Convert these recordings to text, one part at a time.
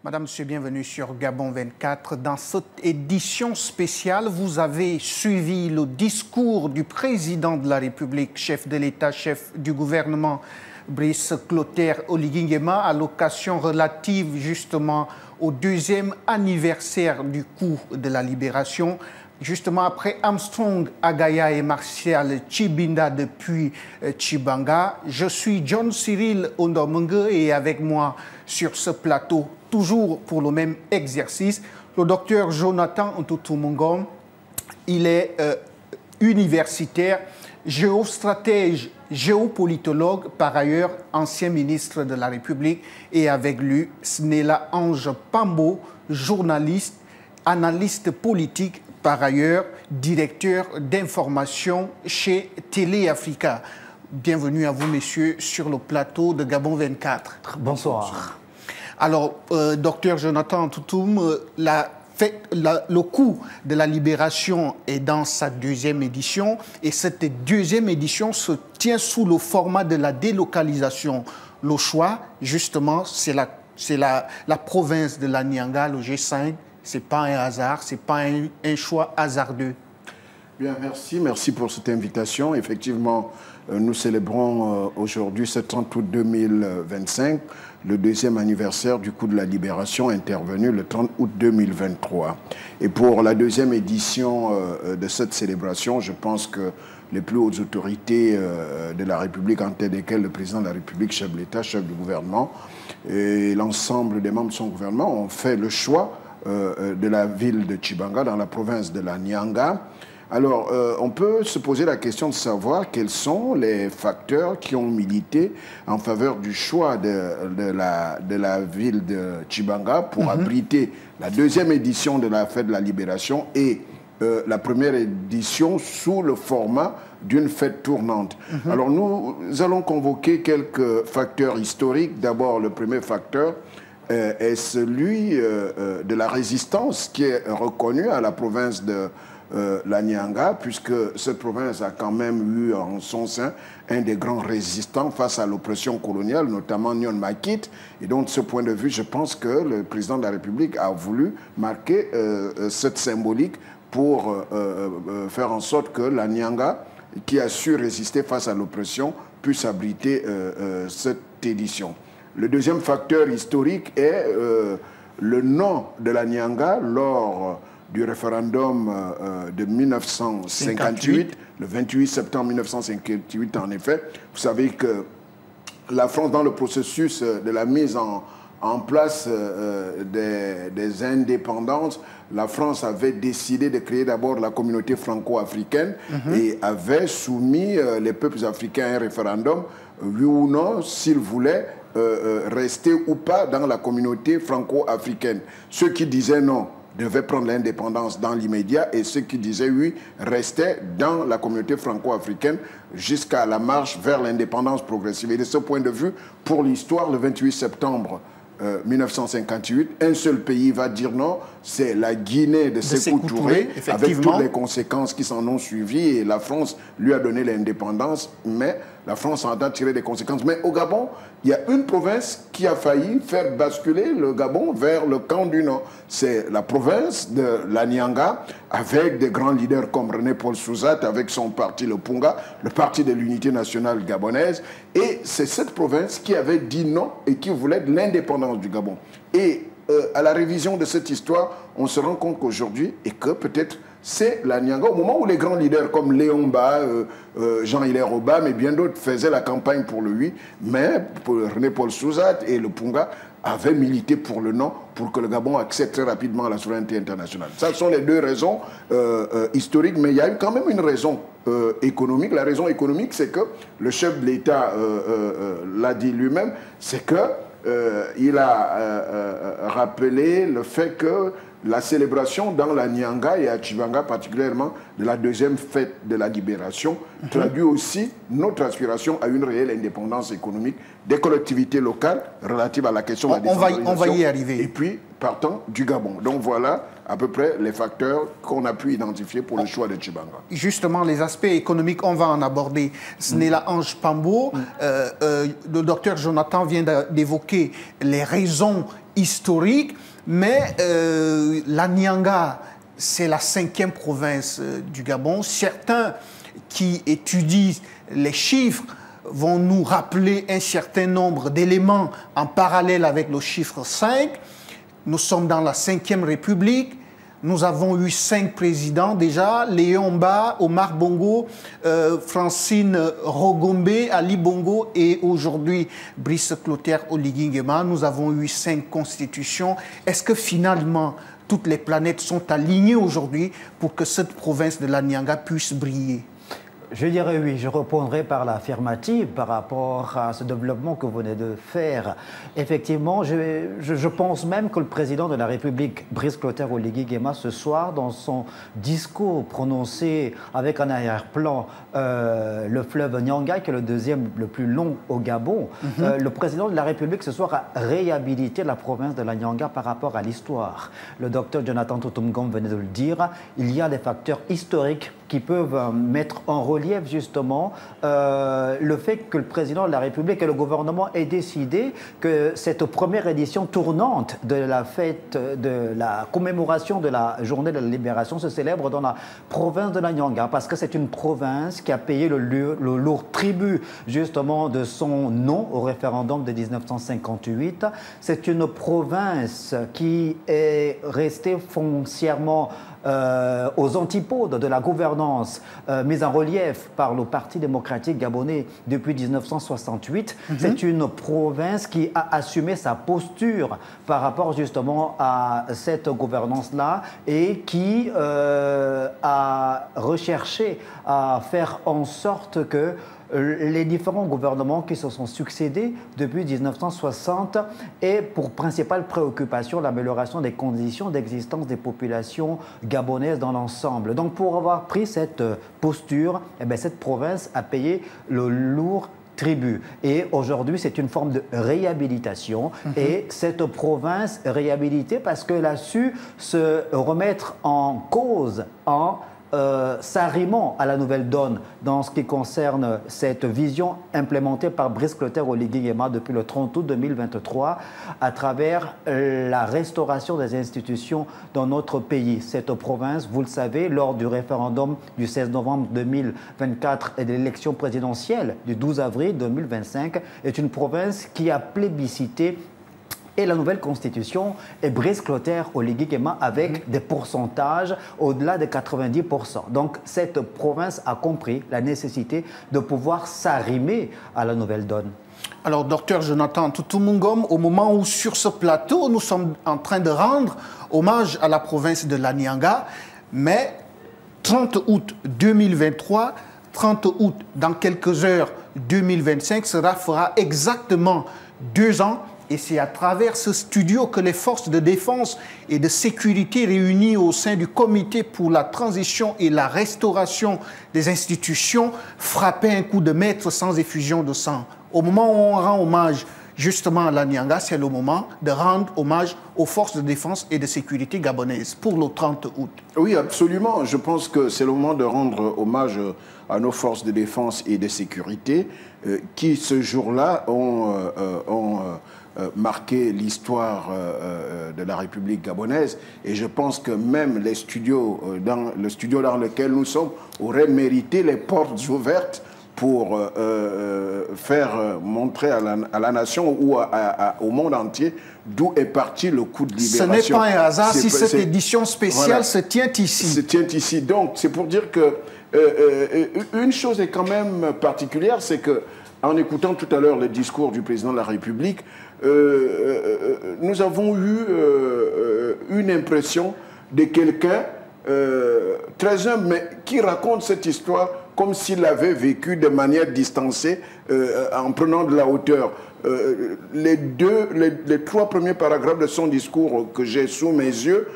Madame, monsieur, bienvenue sur Gabon 24. Dans cette édition spéciale, vous avez suivi le discours du président de la République, chef de l'État, chef du gouvernement, Brice Clotaire Oligui Nguema, à l'occasion relative justement au 2e anniversaire du coup de la libération. Justement, après Armstrong Agaya et Martial Tchibinda depuis Tchibanga, je suis John Cyril Ondomengue et avec moi sur ce plateau, toujours pour le même exercice, le docteur Jonathan Ntoutoumongom. Il est universitaire, géostratège, géopolitologue, par ailleurs ancien ministre de la République, et avec lui, Snella Ange Pambo, journaliste, analyste politique, par ailleurs directeur d'information chez Télé Africa. Bienvenue à vous, messieurs, sur le plateau de Gabon 24. Bonsoir. Alors, docteur Jonathan Ntoutoum, le coup de la libération est dans sa 2e édition et cette 2e édition se tient sous le format de la délocalisation. Le choix, justement, c'est la province de la Nyanga, le G5. Ce n'est pas un hasard, ce n'est pas un choix hasardeux. Bien, merci pour cette invitation. Effectivement, nous célébrons aujourd'hui, ce 30 août 2025, le 2e anniversaire du coup de la libération intervenu le 30 août 2023. Et pour la 2e édition de cette célébration, je pense que les plus hautes autorités de la République, en tête desquelles le président de la République, chef de l'État, chef du gouvernement, et l'ensemble des membres de son gouvernement ont fait le choix de la ville de Tchibanga, dans la province de la Nyanga. Alors, on peut se poser la question de savoir quels sont les facteurs qui ont milité en faveur du choix de la ville de Tchibanga pour abriter la 2e édition de la fête de la libération et la 1re édition sous le format d'une fête tournante. Alors, nous allons convoquer quelques facteurs historiques. D'abord, le premier facteur est celui de la résistance qui est reconnue à la province de la Nyanga, puisque cette province a quand même eu en son sein un des grands résistants face à l'oppression coloniale, notamment Nyon Makit. Et donc, de ce point de vue, je pense que le président de la République a voulu marquer cette symbolique pour faire en sorte que la Nyanga, qui a su résister face à l'oppression, puisse abriter cette édition. Le deuxième facteur historique est le nom de la Nyanga lors du référendum de 1958, le 28 septembre 1958 en effet. Vous savez que la France, dans le processus de la mise en place des indépendances, la France avait décidé de créer d'abord la communauté franco-africaine et avait soumis les peuples africains à un référendum, oui ou non, s'ils voulaient rester ou pas dans la communauté franco-africaine. Ceux qui disaient non devaient prendre l'indépendance dans l'immédiat et ceux qui disaient oui restaient dans la communauté franco-africaine jusqu'à la marche vers l'indépendance progressive. Et de ce point de vue, pour l'histoire, le 28 septembre 1958, un seul pays va dire non, c'est la Guinée de Sékou Touré, avec toutes les conséquences qui s'en ont suivi, et la France lui a donné l'indépendance, mais la France en a tiré des conséquences. Mais au Gabon, il y a une province qui a failli faire basculer le Gabon vers le camp du Nord. C'est la province de la Nyanga, avec des grands leaders comme René-Paul Souzat, avec son parti, le Punga, le parti de l'unité nationale gabonaise. Et c'est cette province qui avait dit non et qui voulait de l'indépendance du Gabon. Et à la révision de cette histoire, on se rend compte qu'aujourd'hui, et que peut-être c'est la Nyanga, au moment où les grands leaders comme Léon Ba, Jean-Hilaire Obama et bien d'autres faisaient la campagne pour le oui, mais pour René-Paul Souzat et le Punga avaient milité pour le non, pour que le Gabon accède très rapidement à la souveraineté internationale. Ça sont les deux raisons historiques, mais il y a eu quand même une raison économique. La raison économique, c'est que le chef de l'État l'a dit lui-même, c'est que il a rappelé le fait que la célébration dans la Nyanga et à Tchibanga particulièrement de la 2e fête de la libération traduit aussi notre aspiration à une réelle indépendance économique des collectivités locales relatives à la question de la décentralisation. On va y arriver. Et puis, partant du Gabon. Donc voilà à peu près les facteurs qu'on a pu identifier pour le choix de Tchibanga. Justement, les aspects économiques, on va en aborder. Snella Ange Pambo, le docteur Jonathan vient d'évoquer les raisons historiques, mais la Nyanga, c'est la 5e province du Gabon. Certains qui étudient les chiffres vont nous rappeler un certain nombre d'éléments en parallèle avec le chiffre 5. Nous sommes dans la 5e République. Nous avons eu 5 présidents déjà, Léon Mba, Omar Bongo, Francine Rogombe, Ali Bongo et aujourd'hui Brice Clotaire Oligui Nguema. Nous avons eu 5 constitutions. Est-ce que finalement toutes les planètes sont alignées aujourd'hui pour que cette province de la Nyanga puisse briller? Je dirais oui, je répondrai par l'affirmative par rapport à ce développement que vous venez de faire. Effectivement, je pense même que le président de la République, Brice Clotaire Oligui Nguema, ce soir, dans son discours prononcé avec en arrière-plan le fleuve Nyanga, qui est le deuxième le plus long au Gabon, le président de la République ce soir a réhabilité la province de la Nyanga par rapport à l'histoire. Le docteur Jonathan Toutoumgom venait de le dire, il y a des facteurs historiques qui peuvent mettre en relief justement le fait que le président de la République et le gouvernement aient décidé que cette première édition tournante de la fête, de la commémoration de la journée de la libération se célèbre dans la province de la Nyanga, parce que c'est une province qui a payé le lourd tribut justement de son nom au référendum de 1958. C'est une province qui est restée foncièrement aux antipodes de la gouvernance mise en relief par le Parti démocratique gabonais depuis 1968. C'est une province qui a assumé sa posture par rapport justement à cette gouvernance-là et qui a recherché à faire en sorte que les différents gouvernements qui se sont succédés depuis 1960 aient pour principale préoccupation l'amélioration des conditions d'existence des populations gabonaises dans l'ensemble. Donc pour avoir pris cette posture, eh bien, cette province a payé le lourd tribut. Et aujourd'hui, c'est une forme de réhabilitation. Et cette province réhabilitée parce qu'elle a su se remettre en cause en s'arrimant à la nouvelle donne dans ce qui concerne cette vision implémentée par Brice Clotaire Oligui Nguema depuis le 30 août 2023 à travers la restauration des institutions dans notre pays. Cette province, vous le savez, lors du référendum du 16 novembre 2024 et de l'élection présidentielle du 12 avril 2025, est une province qui a plébiscité et la nouvelle constitution est Brice Clotaire Oligui Nguema avec des pourcentages au-delà de 90%. Donc cette province a compris la nécessité de pouvoir s'arrimer à la nouvelle donne. Alors, docteur Jonathan Toutoumgom, au moment où sur ce plateau, nous sommes en train de rendre hommage à la province de la Nyanga, mais 30 août 2023, 30 août dans quelques heures 2025, cela fera exactement 2 ans. Et c'est à travers ce studio que les forces de défense et de sécurité réunies au sein du comité pour la transition et la restauration des institutions frappaient un coup de maître sans effusion de sang. Au moment où on rend hommage justement à la Nyanga, c'est le moment de rendre hommage aux forces de défense et de sécurité gabonaises pour le 30 août. Oui, absolument. Je pense que c'est le moment de rendre hommage à nos forces de défense et de sécurité qui, ce jour-là, ont marqué l'histoire de la République gabonaise. Et je pense que même les studios, le studio dans lequel nous sommes, auraient mérité les portes ouvertes pour faire montrer à la nation ou au monde entier d'où est parti le coup de libération. Ce n'est pas un hasard si cette édition spéciale voilà, se tient ici. Se tient ici. Donc, c'est pour dire que une chose est quand même particulière, c'est que en écoutant tout à l'heure le discours du président de la République, nous avons eu une impression de quelqu'un très humble, mais qui raconte cette histoire comme s'il l'avait vécu de manière distancée, en prenant de la hauteur. Les 3 premiers paragraphes de son discours que j'ai sous mes yeux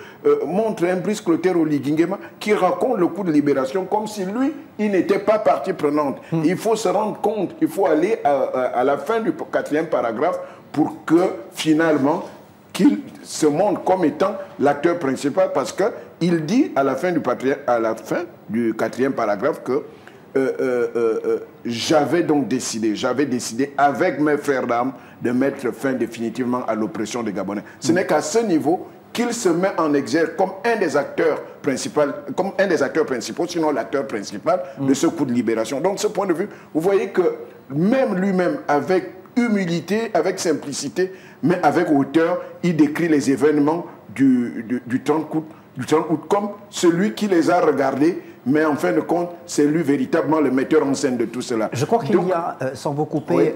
montrent un Brice Clotaire Oligui Nguema qui raconte le coup de libération comme si lui, il n'était pas partie prenante. Il faut se rendre compte, il faut aller à la fin du 4e paragraphe pour que finalement qu'il se montre comme étant l'acteur principal parce qu'il dit à la fin du quatrième paragraphe que j'avais décidé avec mes frères d'armes de mettre fin définitivement à l'oppression des Gabonais. Ce n'est qu'à ce niveau qu'il se met en exergue comme un des acteurs principaux, sinon l'acteur principal de ce coup de libération. Donc, de ce point de vue, vous voyez que même lui-même, avec humilité, avec simplicité, mais avec hauteur, il décrit les événements du 30 août comme celui qui les a regardés, mais en fin de compte, c'est lui véritablement le metteur en scène de tout cela. Je crois qu'il y a, sans vous couper,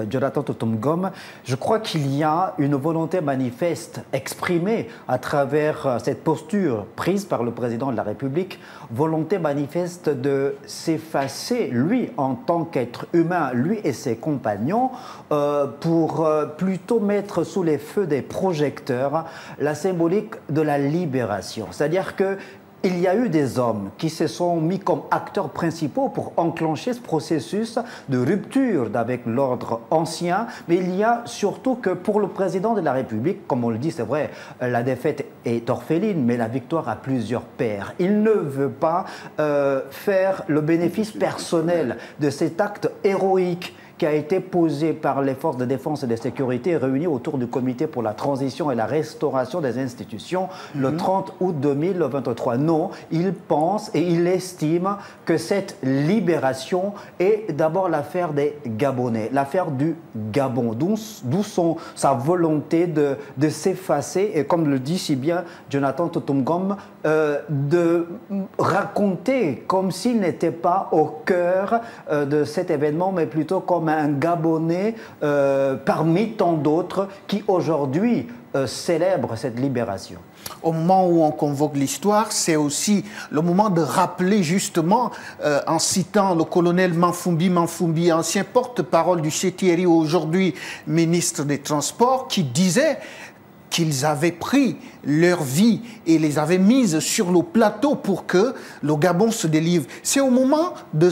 Jonathan Totom-Ngom, je crois qu'il y a une volonté manifeste exprimée à travers cette posture prise par le président de la République, volonté manifeste de s'effacer, lui, en tant qu'être humain, lui et ses compagnons, pour plutôt mettre sous les feux des projecteurs la symbolique de la libération. C'est-à-dire que il y a eu des hommes qui se sont mis comme acteurs principaux pour enclencher ce processus de rupture avec l'ordre ancien, mais il y a surtout que pour le président de la République, comme on le dit, c'est vrai, la défaite est orpheline, mais la victoire a plusieurs pères. Il ne veut pas faire le bénéfice personnel de cet acte héroïque qui a été posé par les forces de défense et de sécurité réunies autour du comité pour la transition et la restauration des institutions le 30 août 2023. Non, il pense et il estime que cette libération est d'abord l'affaire des Gabonais, l'affaire du Gabon, d'où sa volonté de s'effacer et, comme le dit si bien Jonathan Totom-Ngom, de raconter comme s'il n'était pas au cœur de cet événement, mais plutôt comme un Gabonais parmi tant d'autres qui aujourd'hui célèbrent cette libération. Au moment où on convoque l'histoire, c'est aussi le moment de rappeler justement, en citant le colonel Manfumbi, ancien porte-parole du CTRI, aujourd'hui ministre des Transports, qui disait qu'ils avaient pris leur vie et les avaient mises sur le plateau pour que le Gabon se délivre. C'est au moment de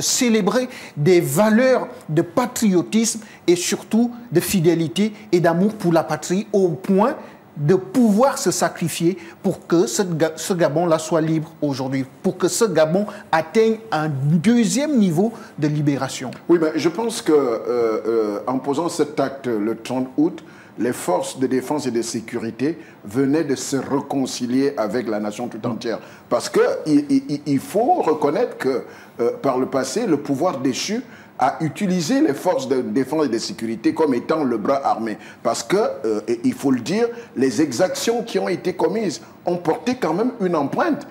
célébrer des valeurs de patriotisme et surtout de fidélité et d'amour pour la patrie, au point de pouvoir se sacrifier pour que ce Gabon-là soit libre aujourd'hui, pour que ce Gabon atteigne un deuxième niveau de libération. Oui, mais je pense qu'en posant cet acte le 30 août, les forces de défense et de sécurité venaient de se réconcilier avec la nation tout entière. Parce qu'il faut reconnaître que par le passé, le pouvoir déchu a utilisé les forces de défense et de sécurité comme étant le bras armé. Parce que, il faut le dire, les exactions qui ont été commises ont porté quand même une empreinte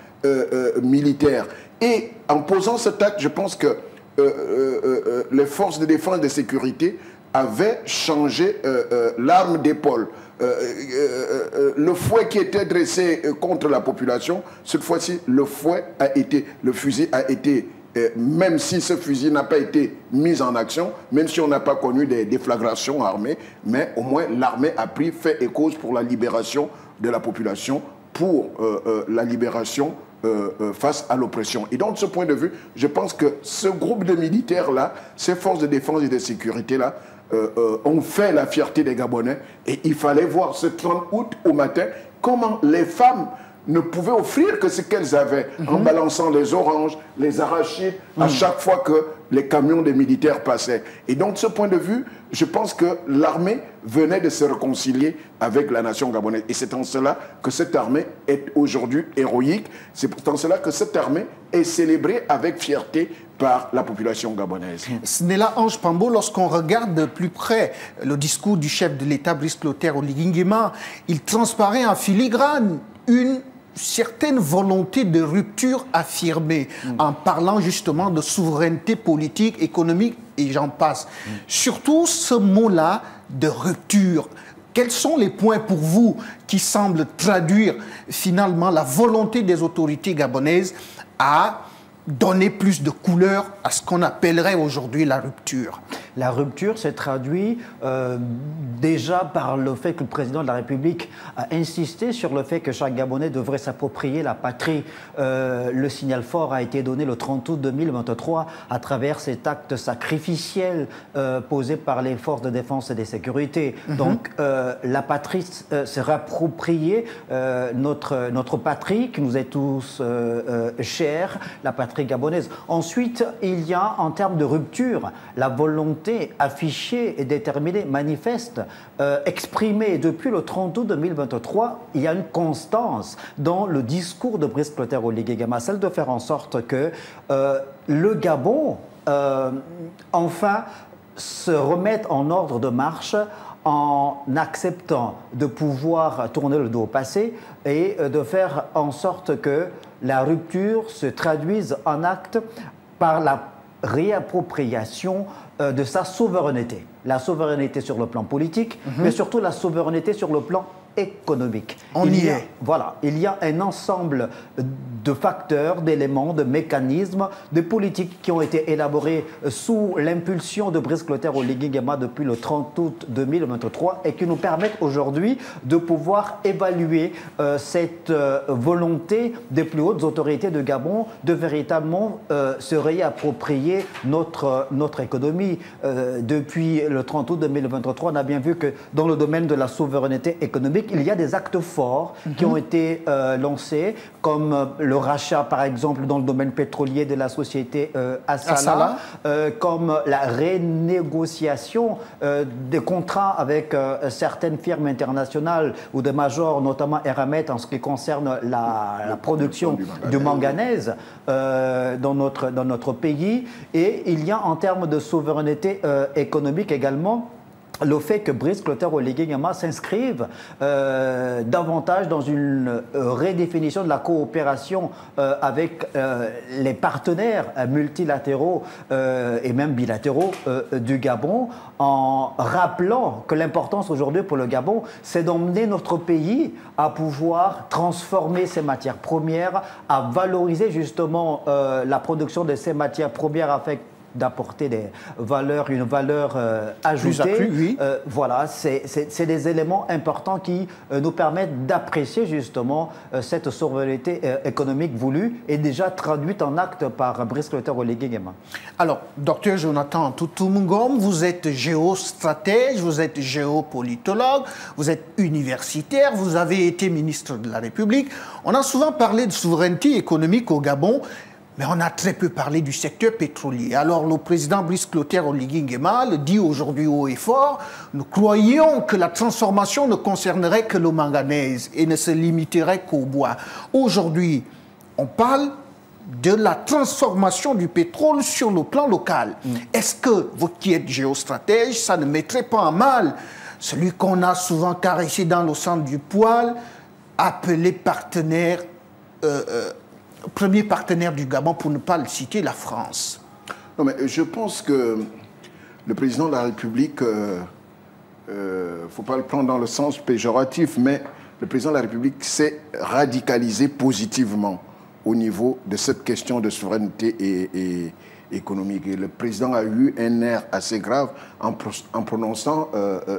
militaire. Et en posant cet acte, je pense que les forces de défense et de sécurité avait changé l'arme d'épaule. Le fouet qui était dressé contre la population, cette fois-ci, le fusil a été, même si ce fusil n'a pas été mis en action, même si on n'a pas connu des déflagrations armées, mais au moins l'armée a pris fait et cause pour la libération de la population, pour la libération face à l'oppression. Et donc, de ce point de vue, je pense que ce groupe de militaires-là, ces forces de défense et de sécurité-là, ont fait la fierté des Gabonais. Et il fallait voir ce 30 août au matin comment les femmes ne pouvaient offrir que ce qu'elles avaient, en balançant les oranges, les arachides, à chaque fois que les camions des militaires passaient. Et donc, de ce point de vue, je pense que l'armée venait de se réconcilier avec la nation gabonaise. Et c'est en cela que cette armée est aujourd'hui héroïque. C'est en cela que cette armée est célébrée avec fierté par la population gabonaise. Snella Ange Pambo, lorsqu'on regarde de plus près le discours du chef de l'État, Brice Clotaire Oligui Nguema, il transparaît en filigrane une certaine volonté de rupture affirmée, en parlant justement de souveraineté politique, économique, et j'en passe. Surtout ce mot-là de rupture. Quels sont les points pour vous qui semblent traduire finalement la volonté des autorités gabonaises à donner plus de couleur à ce qu'on appellerait aujourd'hui la rupture? La rupture s'est traduite déjà par le fait que le président de la République a insisté sur le fait que chaque Gabonais devrait s'approprier la patrie. Le signal fort a été donné le 30 août 2023 à travers cet acte sacrificiel posé par les forces de défense et de sécurité. Donc la patrie s'est réappropriée, notre patrie qui nous est tous chère, la patrie gabonaise. Ensuite, il y a en termes de rupture la volonté affichée et déterminée, manifeste, exprimée depuis le 30 août 2023. Il y a une constance dans le discours de Brice Clotaire Oligui Nguema, celle de faire en sorte que le Gabon, enfin, se remette en ordre de marche en acceptant de pouvoir tourner le dos au passé et de faire en sorte que la rupture se traduise en acte par la réappropriation de sa souveraineté. La souveraineté sur le plan politique, mais surtout la souveraineté sur le plan économique. Voilà, il y a un ensemble de facteurs, d'éléments, de mécanismes, de politiques qui ont été élaborés sous l'impulsion de Brice Clotaire Oligui Nguema depuis le 30 août 2023 et qui nous permettent aujourd'hui de pouvoir évaluer cette volonté des plus hautes autorités de Gabon de véritablement se réapproprier notre économie. Depuis le 30 août 2023, on a bien vu que dans le domaine de la souveraineté économique, il y a des actes forts qui ont été lancés, comme le rachat, par exemple, dans le domaine pétrolier de la société Assala, comme la renégociation des contrats avec certaines firmes internationales ou des majors, notamment Eramet, en ce qui concerne la production du manganèse dans notre pays. Et il y a en termes de souveraineté économique également le fait que Brice Clotaire Oligui Nguema s'inscrive davantage dans une redéfinition de la coopération avec les partenaires multilatéraux et même bilatéraux du Gabon, en rappelant que l'importance aujourd'hui pour le Gabon, c'est d'emmener notre pays à pouvoir transformer ses matières premières, à valoriser justement la production de ces matières premières avec d'apporter une valeur ajoutée. Voilà, c'est des éléments importants qui nous permettent d'apprécier justement cette souveraineté économique voulue et déjà traduite en acte par Brice Clotaire Oligui Nguema. Alors, docteur Jonathan Toutoumongom, vous êtes géostratège, vous êtes géopolitologue, vous êtes universitaire, vous avez été ministre de la République. On a souvent parlé de souveraineté économique au Gabon, mais on a très peu parlé du secteur pétrolier. Alors le président Brice Clotaire Oligui Nguema le dit aujourd'hui haut et fort, nous croyons que la transformation ne concernerait que le manganèse et ne se limiterait qu'au bois. Aujourd'hui, on parle de la transformation du pétrole sur le plan local. Est-ce que vous qui êtes géostratège, ça ne mettrait pas en mal celui qu'on a souvent caressé dans le centre du poil, appelé partenaire premier partenaire du Gabon, pour ne pas le citer, la France? Non, mais je pense que le président de la République, il ne faut pas le prendre dans le sens péjoratif, mais le président de la République s'est radicalisé positivement au niveau de cette question de souveraineté et économique. Et le président a eu un air assez grave en prononçant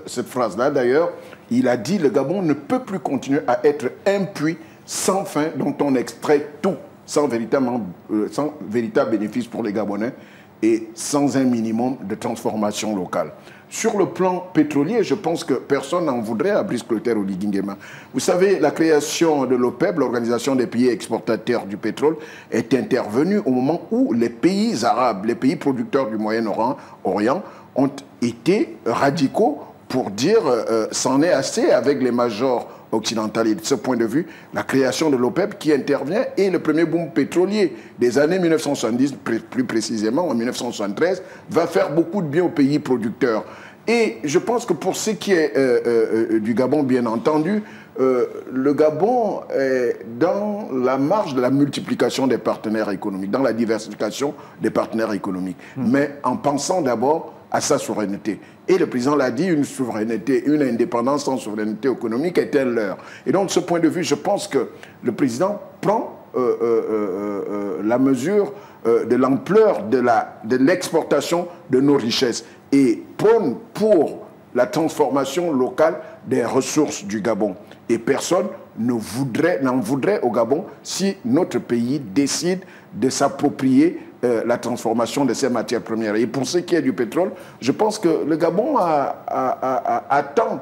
cette phrase-là. D'ailleurs, il a dit « Le Gabon ne peut plus continuer à être un puits sans fin dont on extrait tout, sans véritable bénéfice pour les Gabonais et sans un minimum de transformation locale. » Sur le plan pétrolier, je pense que personne n'en voudrait à Brice Clotaire Oligui Nguema. Vous savez, la création de l'OPEP, l'Organisation des pays exportateurs du pétrole, est intervenue au moment où les pays arabes, les pays producteurs du Moyen-Orient, ont été radicaux pour dire c'en est assez avec les majors occidentale. Et de ce point de vue, la création de l'OPEP qui intervient et le premier boom pétrolier des années 1970, plus précisément en 1973, va faire beaucoup de bien aux pays producteurs. Et je pense que pour ce qui est du Gabon, bien entendu, le Gabon est dans la marge de la multiplication des partenaires économiques, dans la diversification des partenaires économiques, mais en pensant d'abord à sa souveraineté. Et le président l'a dit, une souveraineté, une indépendance sans souveraineté économique est un leurre. Et donc, de ce point de vue, je pense que le président prend la mesure de l'ampleur de l'exportation de nos richesses et prône pour la transformation locale des ressources du Gabon. Et personne n'en voudrait au Gabon si notre pays décide de s'approprier la transformation de ces matières premières. Et pour ce qui est du pétrole, je pense que le Gabon a tant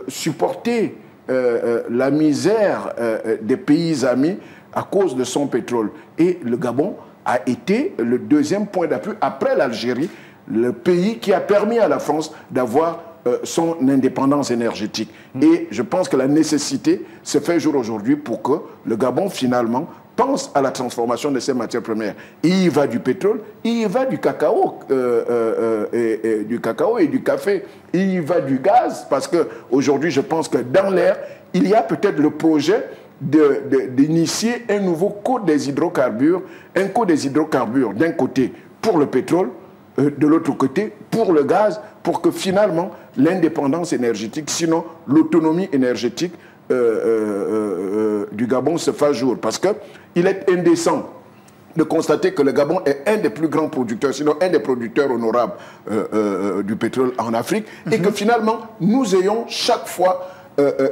supporté la misère des pays amis à cause de son pétrole. Et le Gabon a été le deuxième point d'appui, après l'Algérie, le pays qui a permis à la France d'avoir son indépendance énergétique. Et je pense que la nécessité se fait jour aujourd'hui pour que le Gabon, finalement, pense à la transformation de ces matières premières. Il y va du pétrole, il y va du cacao, et du café, il y va du gaz, parce qu'aujourd'hui, je pense que dans l'air, il y a peut-être le projet d'initier un nouveau code des hydrocarbures, un code des hydrocarbures d'un côté pour le pétrole, de l'autre côté pour le gaz, pour que finalement l'indépendance énergétique, sinon l'autonomie énergétique du Gabon se fasse jour. Parce qu'il est indécent de constater que le Gabon est un des plus grands producteurs, sinon un des producteurs honorables du pétrole en Afrique, et que finalement nous ayons chaque fois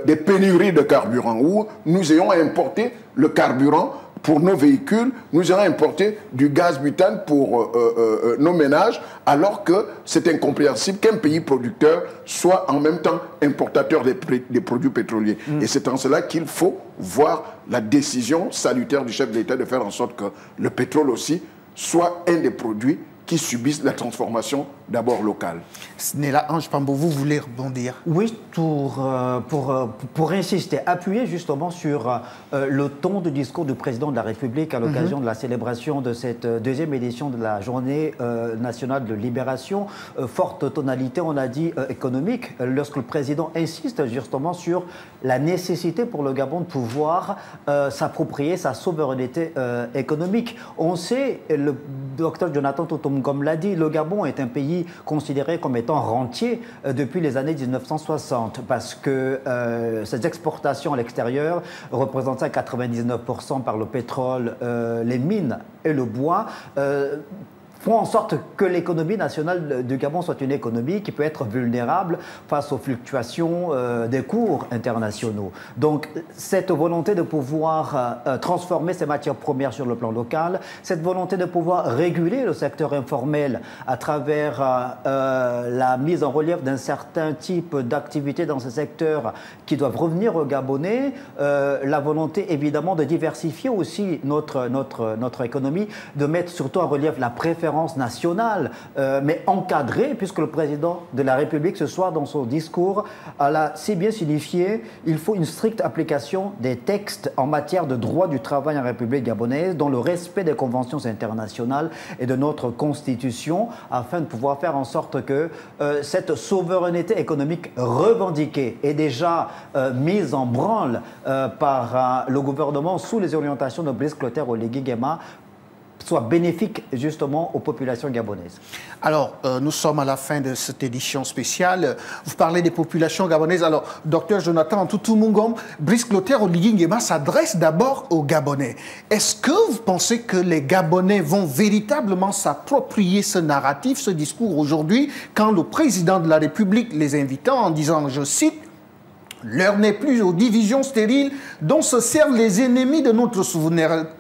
des pénuries de carburant, où nous ayons à importer le carburant pour nos véhicules, nous ayons importé du gaz butane pour nos ménages, alors que c'est incompréhensible qu'un pays producteur soit en même temps importateur des produits pétroliers. Et c'est en cela qu'il faut voir la décision salutaire du chef de l'État de faire en sorte que le pétrole aussi soit un des produits qui subissent la transformation d'abord locale. Snella Ange Pambo, vous voulez rebondir? Oui, pour insister, appuyer justement sur le ton du discours du président de la République à l'occasion de la célébration de cette deuxième édition de la journée nationale de libération. Forte tonalité, on a dit, économique, lorsque le président insiste justement sur la nécessité pour le Gabon de pouvoir s'approprier sa souveraineté économique. On sait, le docteur Jonathan Totom-Ngom l'a dit, le Gabon est un pays considéré comme étant rentier depuis les années 1960 parce que ces exportations à l'extérieur représentaient 99% par le pétrole, les mines et le bois. Font en sorte que l'économie nationale du Gabon soit une économie qui peut être vulnérable face aux fluctuations des cours internationaux. Donc, cette volonté de pouvoir transformer ces matières premières sur le plan local, cette volonté de pouvoir réguler le secteur informel à travers la mise en relief d'un certain type d'activités dans ce secteur qui doivent revenir aux Gabonais, la volonté évidemment de diversifier aussi notre économie, de mettre surtout en relief la préférence nationale, mais encadrée, puisque le président de la République ce soir dans son discours a si bien signifié il faut une stricte application des textes en matière de droit du travail en République gabonaise, dans le respect des conventions internationales et de notre constitution, afin de pouvoir faire en sorte que cette souveraineté économique revendiquée est déjà mise en branle par le gouvernement sous les orientations de Brice Clotaire Oligui Nguema soit bénéfique justement aux populations gabonaises. Alors, nous sommes à la fin de cette édition spéciale. Vous parlez des populations gabonaises. Alors, docteur Jonathan Totom-Ngom, Brice Clotaire Oligui Nguema s'adresse d'abord aux Gabonais. Est-ce que vous pensez que les Gabonais vont véritablement s'approprier ce narratif, ce discours aujourd'hui, quand le président de la République les invitant en disant, je cite, l'heure n'est plus aux divisions stériles dont se servent les ennemis de notre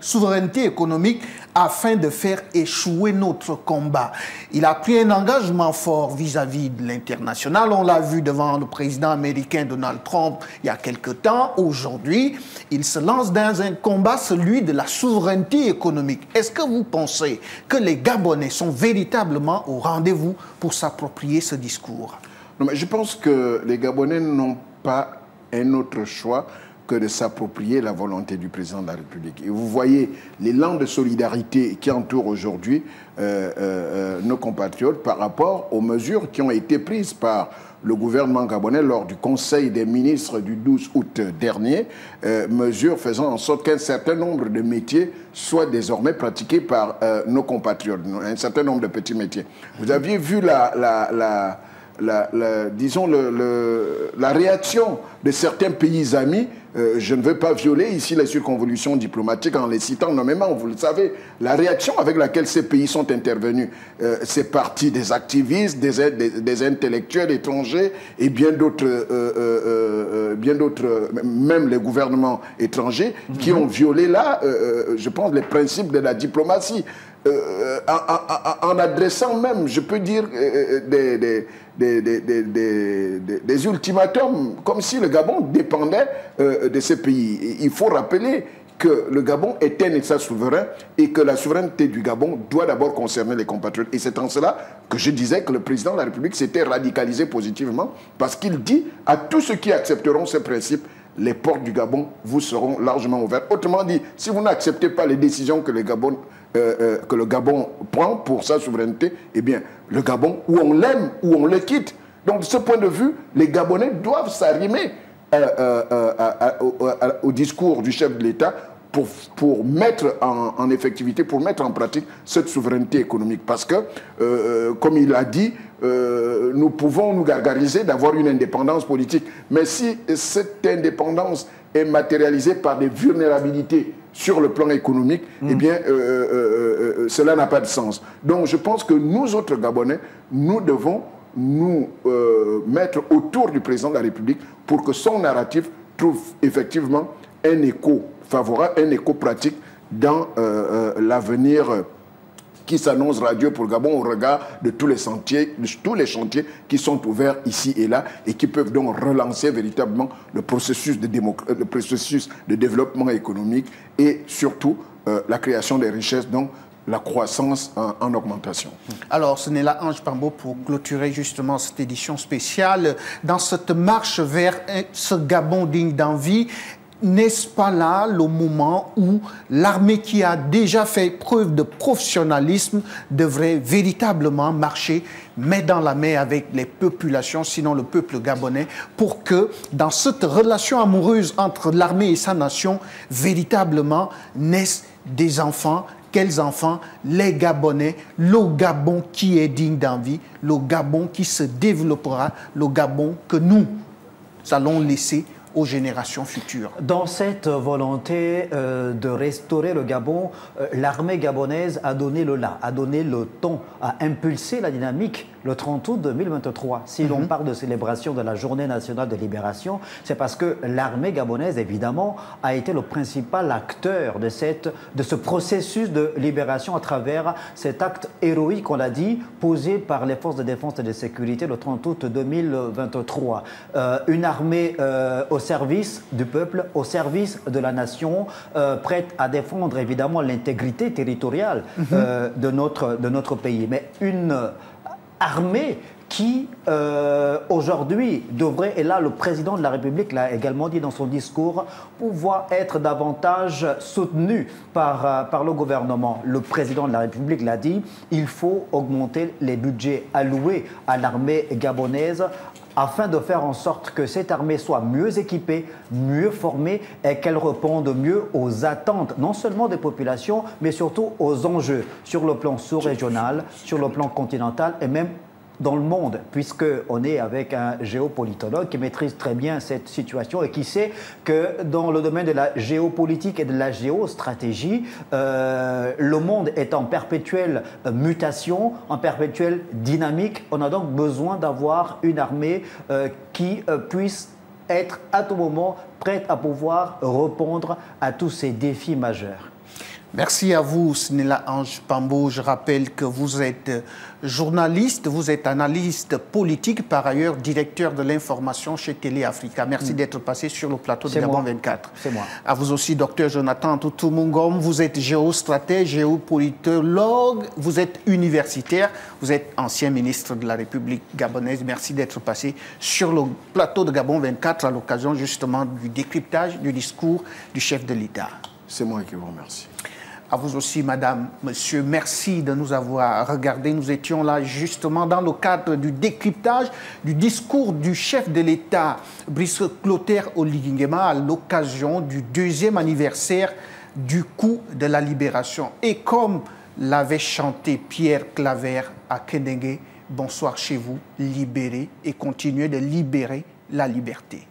souveraineté économique afin de faire échouer notre combat. Il a pris un engagement fort vis-à-vis de l'international. On l'a vu devant le président américain Donald Trump il y a quelque temps. Aujourd'hui, il se lance dans un combat, celui de la souveraineté économique. Est-ce que vous pensez que les Gabonais sont véritablement au rendez-vous pour s'approprier ce discours? Non, mais je pense que les Gabonais n'ont pas un autre choix que de s'approprier la volonté du président de la République. Et vous voyez l'élan de solidarité qui entoure aujourd'hui nos compatriotes par rapport aux mesures qui ont été prises par le gouvernement gabonais lors du Conseil des ministres du 12 août dernier, mesures faisant en sorte qu'un certain nombre de métiers soient désormais pratiqués par nos compatriotes, un certain nombre de petits métiers. Vous aviez vu disons la réaction de certains pays amis je ne veux pas violer ici les circonvolutions diplomatiques en les citant nommément, vous le savez. La réaction avec laquelle ces pays sont intervenus, c'est parti des activistes, des intellectuels étrangers et bien d'autres, même les gouvernements étrangers, qui ont violé là, je pense, les principes de la diplomatie. En adressant même, je peux dire, des ultimatums, comme si le Gabon dépendait de ces pays. Il faut rappeler que le Gabon est un État souverain et que la souveraineté du Gabon doit d'abord concerner les compatriotes. Et c'est en cela que je disais que le président de la République s'était radicalisé positivement, parce qu'il dit à tous ceux qui accepteront ces principes, les portes du Gabon vous seront largement ouvertes. Autrement dit, si vous n'acceptez pas les décisions que le Gabon prend pour sa souveraineté, eh bien, le Gabon, ou on l'aime, ou on le quitte. Donc, de ce point de vue, les Gabonais doivent s'arrimer au discours du chef de l'État pour mettre en effectivité, pour mettre en pratique cette souveraineté économique. Parce que, comme il l'a dit, nous pouvons nous gargariser d'avoir une indépendance politique. Mais si cette indépendance est matérialisée par des vulnérabilités sur le plan économique, eh bien, cela n'a pas de sens. Donc, je pense que nous autres Gabonais, nous devons nous mettre autour du président de la République pour que son narratif trouve effectivement un écho favorable, un écho pratique dans l'avenir qui s'annonce radieux pour le Gabon au regard de tous les chantiers qui sont ouverts ici et là et qui peuvent donc relancer véritablement le processus de développement économique et surtout la création des richesses, donc la croissance en augmentation. Alors, ce n'est là Ange Pambo pour clôturer justement cette édition spéciale. Dans cette marche vers ce Gabon digne d'envie, n'est-ce pas là le moment où l'armée qui a déjà fait preuve de professionnalisme devrait véritablement marcher main dans la main avec les populations, sinon le peuple gabonais, pour que dans cette relation amoureuse entre l'armée et sa nation, véritablement naissent des enfants. Quels enfants? Les Gabonais, le Gabon qui est digne d'envie, le Gabon qui se développera, le Gabon que nous allons laisser aux générations futures. Dans cette volonté de restaurer le Gabon, l'armée gabonaise a donné le là, a donné le ton, a impulsé la dynamique le 30 août 2023. Si l'on parle de célébration de la Journée nationale de libération, c'est parce que l'armée gabonaise, évidemment, a été le principal acteur de ce processus de libération à travers cet acte héroïque, on l'a dit, posé par les forces de défense et de sécurité le 30 août 2023. Une armée au service du peuple, au service de la nation, prête à défendre évidemment l'intégrité territoriale de notre pays. Mais une armée qui, aujourd'hui, devrait, et là le président de la République l'a également dit dans son discours, pouvoir être davantage soutenu par le gouvernement. Le président de la République l'a dit, il faut augmenter les budgets alloués à l'armée gabonaise afin de faire en sorte que cette armée soit mieux équipée, mieux formée et qu'elle réponde mieux aux attentes, non seulement des populations, mais surtout aux enjeux sur le plan sous-régional, sur le plan continental et même dans le monde, puisqu'on est avec un géopolitologue qui maîtrise très bien cette situation et qui sait que dans le domaine de la géopolitique et de la géostratégie, le monde est en perpétuelle mutation, en perpétuelle dynamique. On a donc besoin d'avoir une armée qui puisse être à tout moment prête à pouvoir répondre à tous ces défis majeurs. Merci à vous, Snella Ange Pambo. Je rappelle que vous êtes journaliste, vous êtes analyste politique, par ailleurs directeur de l'information chez Télé Africa. Merci d'être passé sur le plateau de Gabon 24. C'est moi. À vous aussi, docteur Jonathan Toutoumungom. Vous êtes géostratège, géopolitologue, vous êtes universitaire, vous êtes ancien ministre de la République gabonaise. Merci d'être passé sur le plateau de Gabon 24 à l'occasion justement du décryptage du discours du chef de l'État. C'est moi qui vous remercie. À vous aussi, madame, monsieur, merci de nous avoir regardés. Nous étions là justement dans le cadre du décryptage du discours du chef de l'État, Brice Clotaire Oligui Nguema, à l'occasion du 2e anniversaire du coup de la libération. Et comme l'avait chanté Pierre Claver à Kédengue, bonsoir chez vous, libérez et continuez de libérer la liberté.